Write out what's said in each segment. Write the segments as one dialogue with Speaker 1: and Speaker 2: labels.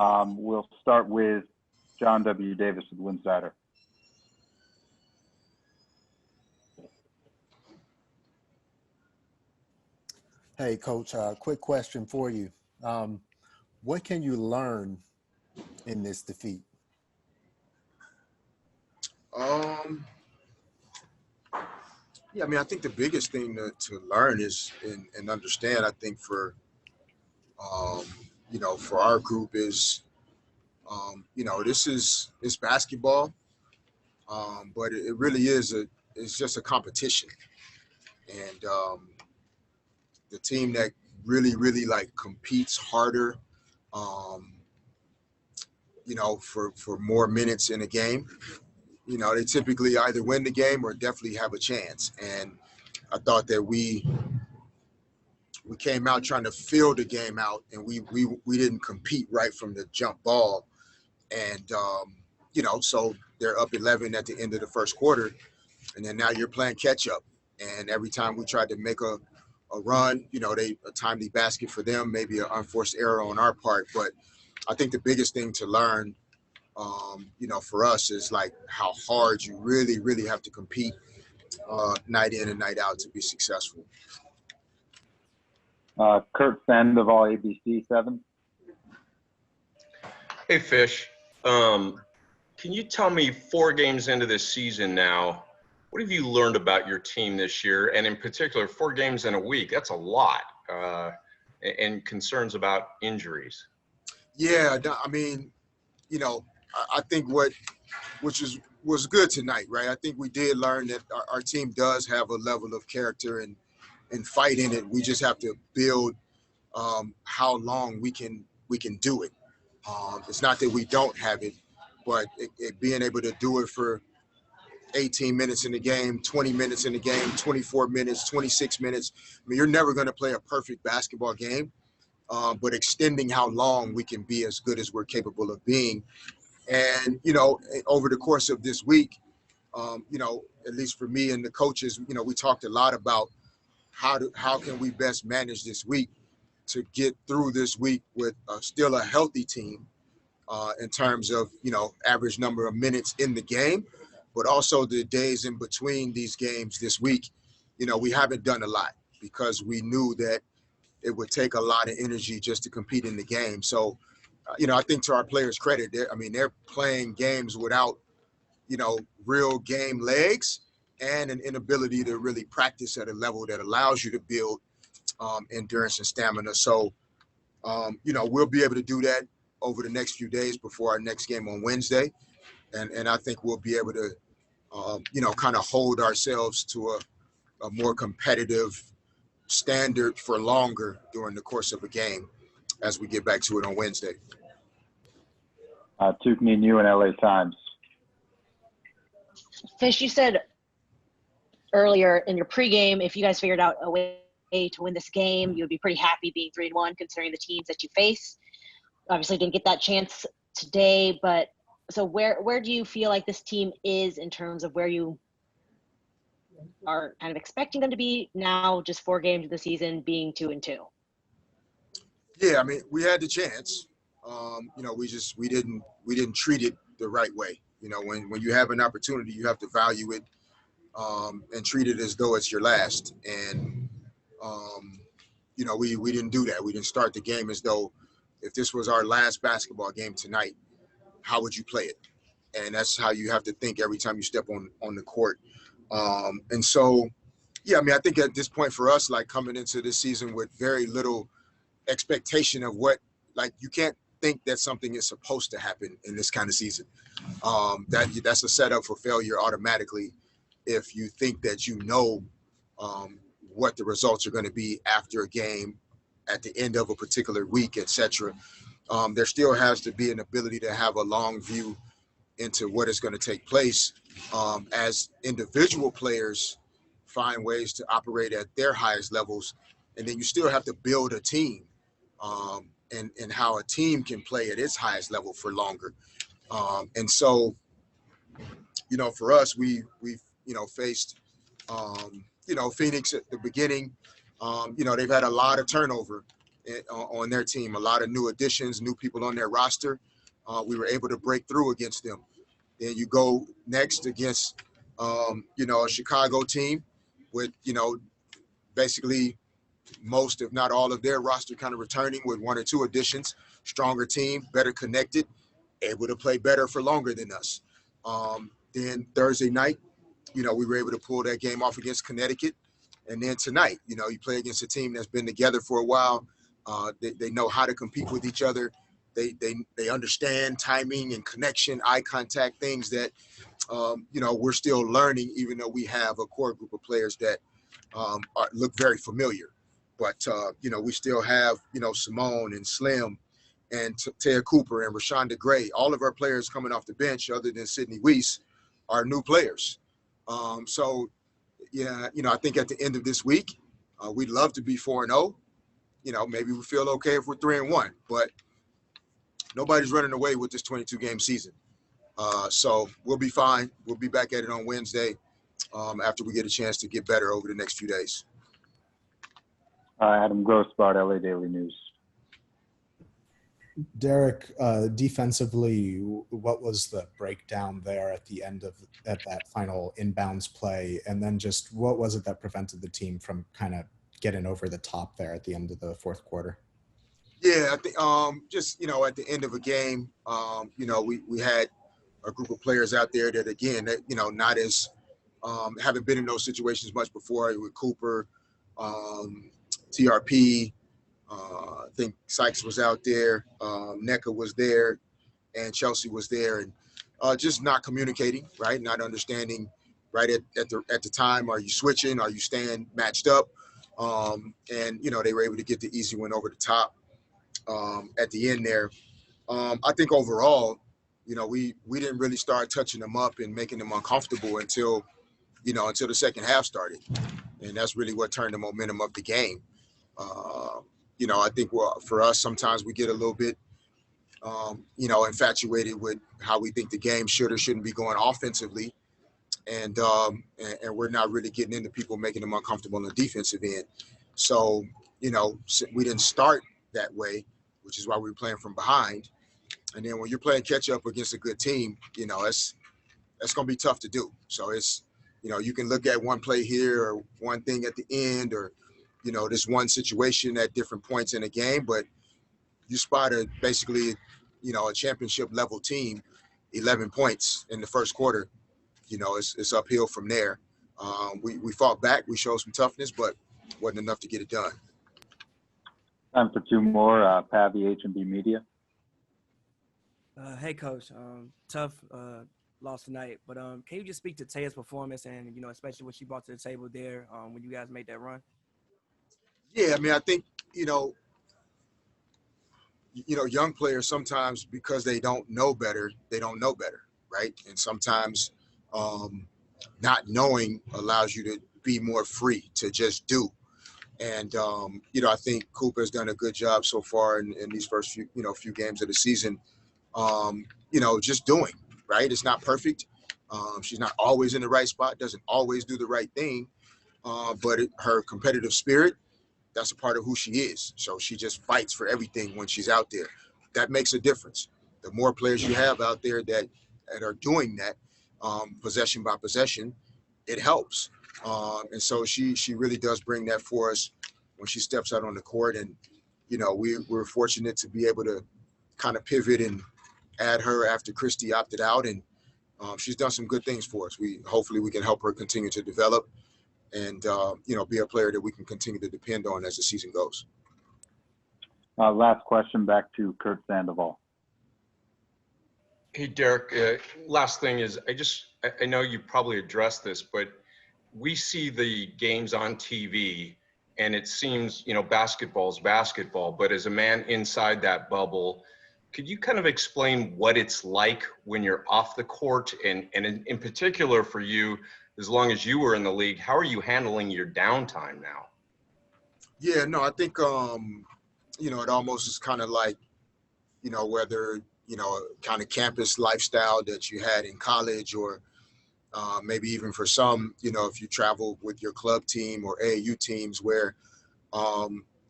Speaker 1: We'll start with John W. Davis with Winsider.
Speaker 2: Hey, Coach, quick question for you. What can you learn in this defeat?
Speaker 3: Yeah, I mean, I think the biggest thing to learn is and understand, I think for, for our group is, this is basketball, but it really it's just a competition. And the team that really, really like competes harder, for more minutes in a game, they typically either win the game or definitely have a chance. And I thought that we came out trying to fill the game out, and we didn't compete right from the jump ball. And, so they're up 11 at the end of the first quarter, and then now you're playing catch up. And every time we tried to make a run, a timely basket for them, maybe an unforced error on our part. But I think the biggest thing to learn, for us is like how hard you really, really have to compete night in and night out to be successful.
Speaker 1: Kurt Sandoval, ABC 7.
Speaker 4: Hey, Fish. Can you tell me 4 games into this season now, what have you learned about your team this year? And in particular, 4 games in a week, that's a lot. And concerns about injuries.
Speaker 3: Yeah, I mean, I think which was good tonight, right? I think we did learn that our team does have a level of character and fight in it. We just have to build how long we can do it. It's not that we don't have it, but it being able to do it for 18 minutes in the game, 20 minutes in the game, 24 minutes, 26 minutes. I mean, you're never going to play a perfect basketball game, but extending how long we can be as good as we're capable of being. And, over the course of this week, at least for me and the coaches, we talked a lot about how can we best manage this week to get through this week with still a healthy team in terms of, average number of minutes in the game, but also the days in between these games this week. We haven't done a lot because we knew that it would take a lot of energy just to compete in the game. So, I think to our players' credit, they're playing games without, real game legs and an inability to really practice at a level that allows you to build endurance and stamina. So, we'll be able to do that over the next few days before our next game on Wednesday. And I think we'll be able to, kind of hold ourselves to a more competitive standard for longer during the course of a game as we get back to it on Wednesday.
Speaker 1: Tukney New in LA Times.
Speaker 5: Fish, you said earlier in your pregame, if you guys figured out a way to win this game, you would be pretty happy being 3-1 considering the teams that you face. Obviously didn't get that chance today, but so where do you feel like this team is in terms of where you are kind of expecting them to be now, just 4 games of the season being 2-2?
Speaker 3: Yeah, we had the chance. We didn't treat it the right way. When you have an opportunity, you have to value it and treat it as though it's your last. And we didn't do that. We didn't start the game as though if this was our last basketball game tonight, how would you play it? And that's how you have to think every time you step on the court. And so, yeah, I think at this point for us, like coming into this season with very little expectation of you can't think that something is supposed to happen in this kind of season. That's a setup for failure automatically if you think that what the results are going to be after a game at the end of a particular week, etc. There still has to be an ability to have a long view into what is going to take place as individual players find ways to operate at their highest levels. And then you still have to build a team and how a team can play at its highest level for longer. And so, for us, we've faced, Phoenix at the beginning. They've had a lot of turnover on their team. A lot of new additions, new people on their roster. We were able to break through against them. Then you go next against, a Chicago team with, basically most, if not all of their roster kind of returning with one or two additions. Stronger team, better connected, able to play better for longer than us. Then Thursday night, we were able to pull that game off against Connecticut. And then tonight, you play against a team that's been together for a while. They know how to compete with each other. They understand timing and connection, eye contact, things that, we're still learning, even though we have a core group of players that look very familiar. But, we still have, Simone and Slim and Taya Cooper and Rashonda Gray. All of our players coming off the bench, other than Sydney Weiss, are new players. I think at the end of this week, we'd love to be 4-0. Maybe we feel okay if we're 3-1, but nobody's running away with this 22-game season. So we'll be fine. We'll be back at it on Wednesday after we get a chance to get better over the next few days.
Speaker 1: Adam Grossbart, LA Daily News.
Speaker 6: Derek, defensively, what was the breakdown there at the end at that final inbounds play? And then just what was it that prevented the team from kind of getting over the top there at the end of the fourth quarter?
Speaker 3: Yeah, I think at the end of a game, we had a group of players out there that, again, that, not as haven't been in those situations much before, with Cooper, TRP. I think Sykes was out there, Nneka was there, and Chelsea was there, and just not communicating, right? Not understanding, right, at the time, are you switching? Are you staying matched up? And they were able to get the easy one over the top at the end there. I think overall, we didn't really start touching them up and making them uncomfortable until the second half started, and that's really what turned the momentum of the game. I think for us, sometimes we get a little bit, infatuated with how we think the game should or shouldn't be going offensively. And we're not really getting into people making them uncomfortable on the defensive end. So, we didn't start that way, which is why we were playing from behind. And then when you're playing catch up against a good team, that's going to be tough to do. So it's, you can look at one play here or one thing at the end, or, this one situation at different points in a game, but you spot basically, a championship level team, 11 points in the first quarter. It's uphill from there. We fought back, we showed some toughness, but wasn't enough to get it done.
Speaker 1: Time for two more. Pavy, HNB Media.
Speaker 7: Hey, Coach. Tough loss tonight, but can you just speak to Taya's performance and, especially what she brought to the table there when you guys made that run?
Speaker 3: Yeah, I mean, I think, young players sometimes, because they don't know better, right? And sometimes not knowing allows you to be more free to just do. And, I think Cooper's done a good job so far in these first few games of the season, just doing, right? It's not perfect. She's not always in the right spot, doesn't always do the right thing, but her competitive spirit, that's a part of who she is. So she just fights for everything when she's out there. That makes a difference. The more players you have out there that are doing that, possession by possession, it helps. And so she really does bring that for us when she steps out on the court. And, we're fortunate to be able to kind of pivot and add her after Christy opted out. And she's done some good things for us. Hopefully we can help her continue to develop and, be a player that we can continue to depend on as the season goes.
Speaker 1: Last question, back to Kurt Sandoval.
Speaker 4: Hey, Derek, last thing is, I know you probably addressed this, but we see the games on TV and it seems, basketball's basketball, but as a man inside that bubble, could you kind of explain what it's like when you're off the court and in particular for you, as long as you were in the league, how are you handling your downtime now?
Speaker 3: Yeah, no, I think, it almost is kind of like, whether, kind of campus lifestyle that you had in college or maybe even for some, if you travel with your club team or AAU teams where,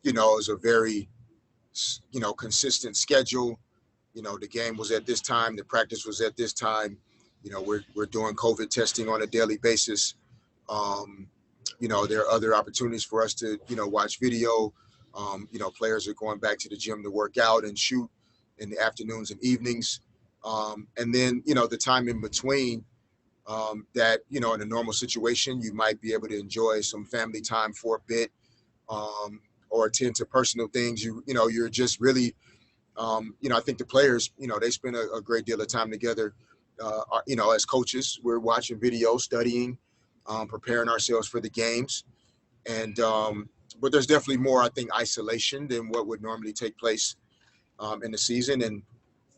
Speaker 3: it's a very consistent schedule. The game was at this time, the practice was at this time. We're doing COVID testing on a daily basis. There are other opportunities for us to, watch video. Players are going back to the gym to work out and shoot in the afternoons and evenings. And then, the time in between that, in a normal situation, you might be able to enjoy some family time for a bit or attend to personal things. You're just really, I think the players, they spend a great deal of time together. As coaches, we're watching video, studying, preparing ourselves for the games. And, but there's definitely more, I think, isolation than what would normally take place in the season. And,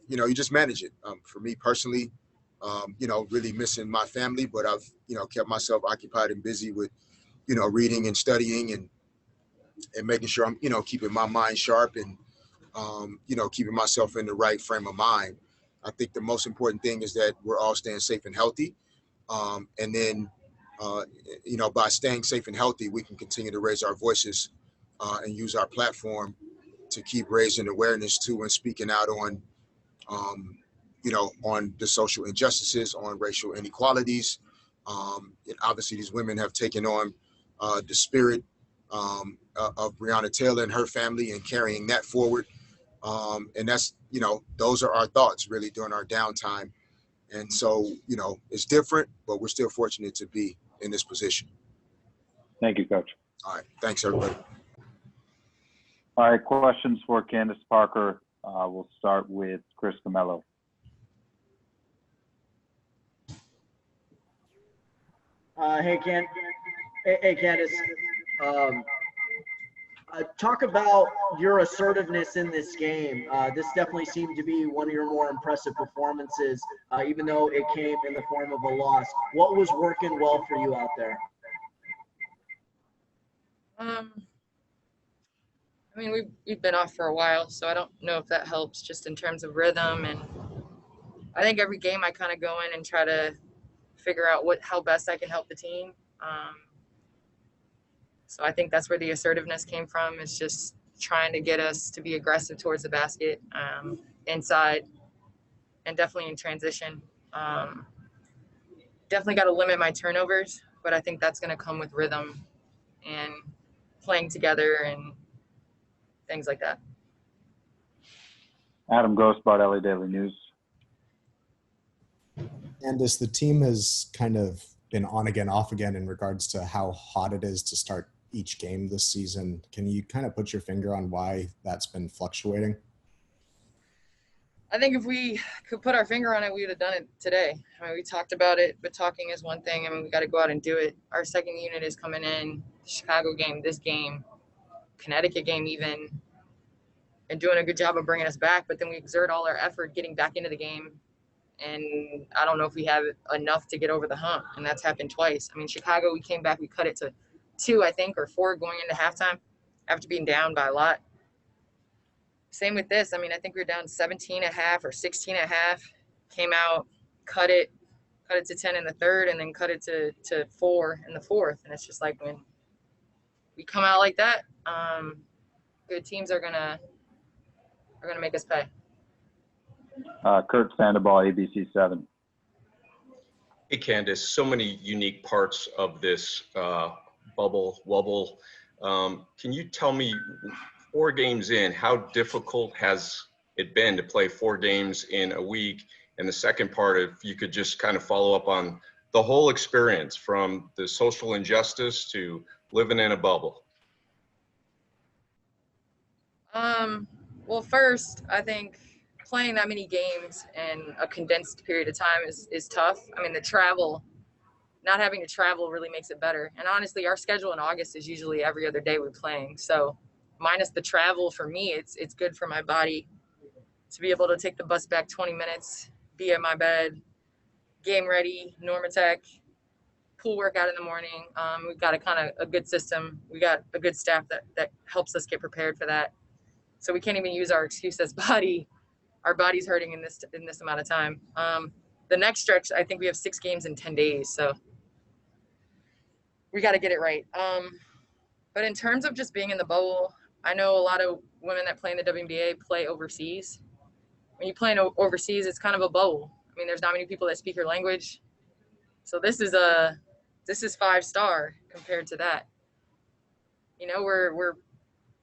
Speaker 3: you just manage it. For me personally, really missing my family, but I've, kept myself occupied and busy with, reading and studying and making sure I'm, keeping my mind sharp and, keeping myself in the right frame of mind. I think the most important thing is that we're all staying safe and healthy. And then, by staying safe and healthy, we can continue to raise our voices and use our platform to keep raising awareness to and speaking out on, on the social injustices, on racial inequalities. And obviously, these women have taken on the spirit of Breonna Taylor and her family and carrying that forward. And that's, those are our thoughts really during our downtime. And so, it's different, but we're still fortunate to be in this position.
Speaker 1: Thank you, Coach.
Speaker 3: All right. Thanks, everybody.
Speaker 1: All right, questions for Candace Parker. We'll start with Chris Camello.
Speaker 8: Hey, Candace. Talk about your assertiveness in this game. This definitely seemed to be one of your more impressive performances, even though it came in the form of a loss. What was working well for you out there?
Speaker 9: We've been off for a while, so I don't know if that helps just in terms of rhythm. And I think every game I kind of go in and try to figure out how best I can help the team. So I think that's where the assertiveness came from. It's just trying to get us to be aggressive towards the basket, inside, and definitely in transition. Definitely got to limit my turnovers, but I think that's going to come with rhythm and playing together and things like that.
Speaker 1: Adam Grossbart, LA Daily News.
Speaker 6: Candace, the team has kind of been on again, off again in regards to how hot it is to start each game this season. Can you kind of put your finger on why that's been fluctuating?
Speaker 9: I think if we could put our finger on it, we would have done it today. We talked about it, but talking is one thing. We got to go out and do it. Our second unit is coming in, Chicago game, this game, Connecticut game even, and doing a good job of bringing us back. But then we exert all our effort getting back into the game. And I don't know if we have enough to get over the hump. And that's happened twice. Chicago, we came back, we cut it to 2, I think, or 4 going into halftime after being down by a lot. Same with this. I think we were down 17.5 or 16.5, came out, cut it to 10 in the third, and then cut it to 4 in the fourth. And it's just like when we come out like that, good teams are gonna make us pay.
Speaker 1: Kurt Sandoval, ABC 7.
Speaker 4: Hey, Candace, so many unique parts of this bubble wobble. Can you tell me, 4 games in, how difficult has it been to play 4 games in a week? And the second part, if you could just kind of follow up on the whole experience from the social injustice to living in a bubble.
Speaker 9: Well, first, I think playing that many games in a condensed period of time is tough. The travel, not having to travel really makes it better. And honestly, our schedule in August is usually every other day we're playing. So minus the travel, for me, it's good for my body to be able to take the bus back 20 minutes, be in my bed, game ready, Normatec, pool workout in the morning. We've got a good system. We got a good staff that helps us get prepared for that. So we can't even use our excuse as our body's hurting in this amount of time. The next stretch, I think we have 6 games in 10 days. So we got to get it right. But in terms of just being in the bubble, I know a lot of women that play in the WNBA play overseas. When you play overseas, it's kind of a bubble. I mean, there's not many people that speak your language. So this is 5-star compared to that. You know, we're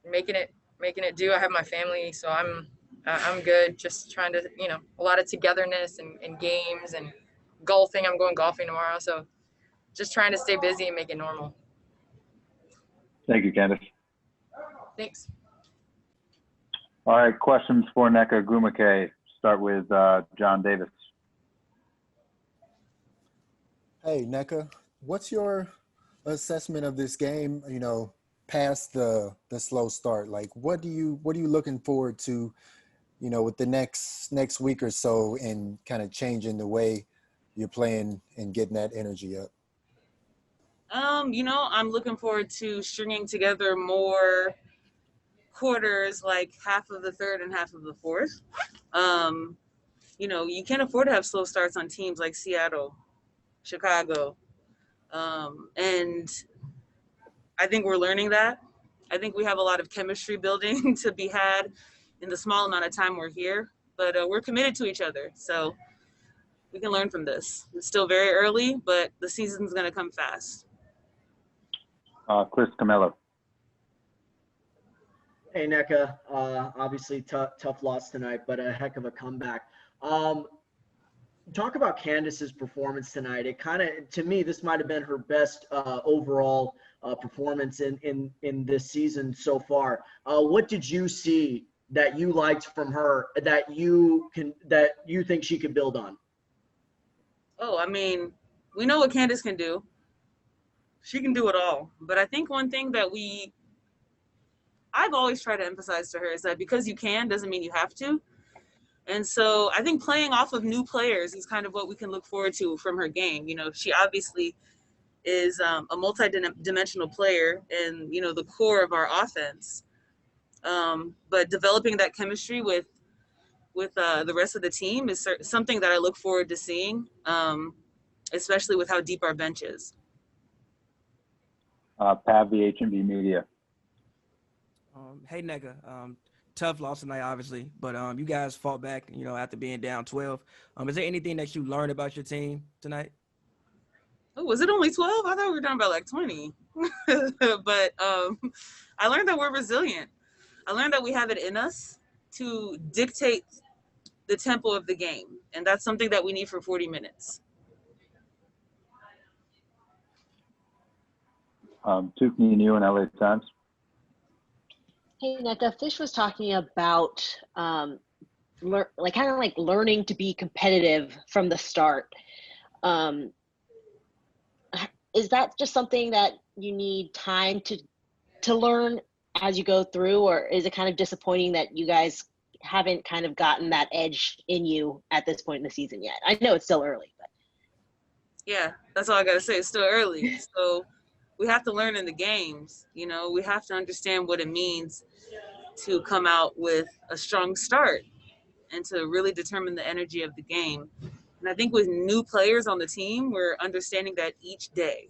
Speaker 9: making it do. I have my family, so I'm good. Just trying to, you know, a lot of togetherness and games and golfing. I'm going golfing tomorrow, so just trying to stay busy and make it normal.
Speaker 1: Thank you, Candace.
Speaker 9: Thanks.
Speaker 1: All right, questions for Nneka Ogwumike. Start with John Davis.
Speaker 2: Hey, Nneka, what's your assessment of this game? You know, past the slow start, like what are you looking forward to, you know, with the next week or so, and kind of changing the way you're playing and getting that energy up?
Speaker 10: You know, I'm looking forward to stringing together more quarters, like half of the third and half of the fourth. You know, you can't afford to have slow starts on teams like Seattle, Chicago. And I think we're learning that. I think we have a lot of chemistry building to be had in the small amount of time we're here, but we're committed to each other. So we can learn from this. It's still very early, but the season's going to come fast.
Speaker 1: Chris Camelo.
Speaker 8: Hey, Nneka, obviously tough loss tonight, but a heck of a comeback. Talk about Candace's performance tonight. It kind of, to me, this might have been her best overall performance in this season so far. What did you see that you liked from her that you think she could build on?
Speaker 10: Oh, I mean, we know what Candace can do. She can do it all. But I think one thing that I've always tried to emphasize to her is that because you can doesn't mean you have to. And so I think playing off of new players is kind of what we can look forward to from her game. You know, she obviously is a multi-dimensional player and, you know, the core of our offense. But developing that chemistry with the rest of the team is something that I look forward to seeing, especially with how deep our bench is.
Speaker 1: Pavy, HNB Media.
Speaker 7: Hey, Nneka. Tough loss tonight, obviously, but you guys fought back, you know, after being down 12. Is there anything that you learned about your team tonight?
Speaker 10: Oh, was it only 12? I thought we were down by like 20. But I learned that we're resilient. I learned that we have it in us to dictate the tempo of the game, and that's something that we need for 40 minutes.
Speaker 1: Tukni and you in LA Times.
Speaker 5: Hey, Nneka, Fish was talking about learning to be competitive from the start. Is that just something that you need time to learn as you go through, or is it kind of disappointing that you guys haven't kind of gotten that edge in you at this point in the season yet? I know it's still early, but
Speaker 10: yeah, that's all I gotta say. It's still early, so we have to learn in the games. You know, we have to understand what it means to come out with a strong start and to really determine the energy of the game. And I think with new players on the team, we're understanding that each day.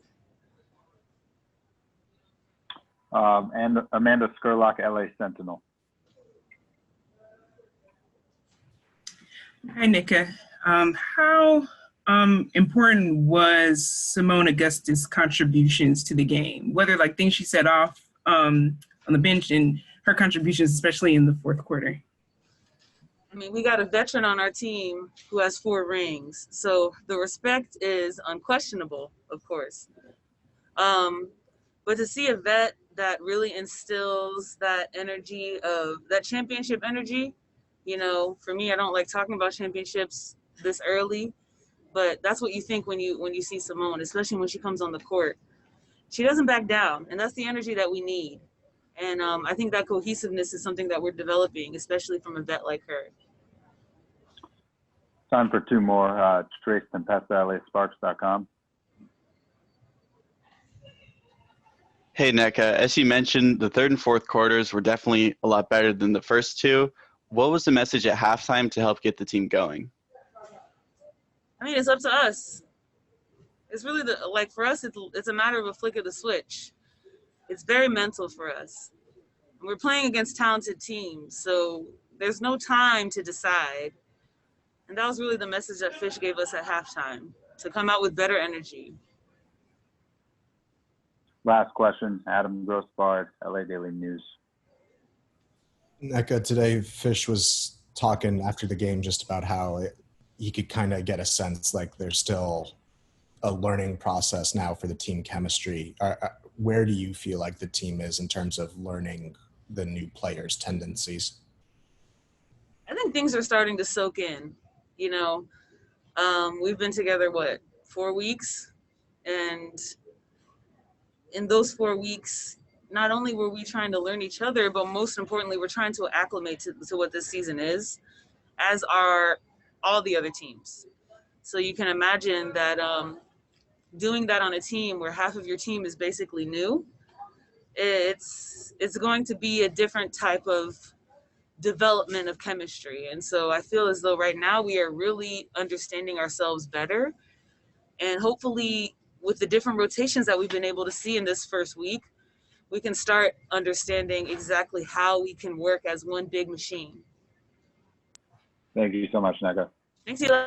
Speaker 1: And Amanda Skurlock, LA Sentinel.
Speaker 11: Hi, Nneka. How important was Simone Auguste's contributions to the game? Whether like things she set off on the bench and her contributions, especially in the fourth quarter?
Speaker 10: I mean, we got a veteran on our team who has 4 rings, so the respect is unquestionable, of course. But to see a vet that really instills that energy of that championship energy, you know, for me, I don't like talking about championships this early, but that's what you think when you see Simone, especially when she comes on the court. She doesn't back down, and that's the energy that we need. And I think that cohesiveness is something that we're developing, especially from a vet like her.
Speaker 1: Time for 2 more. Trace Tempesta, LASparks.com.
Speaker 12: Hey, Nneka, as you mentioned, the third and fourth quarters were definitely a lot better than the first 2. What was the message at halftime to help get the team going?
Speaker 10: I mean, it's up to us. It's really for us, it's a matter of a flick of the switch. It's very mental for us. We're playing against talented teams, so there's no time to decide. And that was really the message that Fish gave us at halftime, to come out with better energy.
Speaker 1: Last question, Adam Grossbard, LA Daily News.
Speaker 6: Nneka, today Fish was talking after the game just about how he could kind of get a sense like there's still a learning process now for the team chemistry. Where do you feel like the team is in terms of learning the new players' tendencies?
Speaker 10: I think things are starting to soak in. You know, we've been together, 4 weeks? And in those 4 weeks, not only were we trying to learn each other, but most importantly, we're trying to acclimate to what this season is, as are all the other teams. So you can imagine that doing that on a team where half of your team is basically new, it's going to be a different type of development of chemistry. And so I feel as though right now we are really understanding ourselves better. And hopefully with the different rotations that we've been able to see in this first week, we can start understanding exactly how we can work as one big machine.
Speaker 1: Thank you so much, Nneka.
Speaker 10: Thanks, Eli.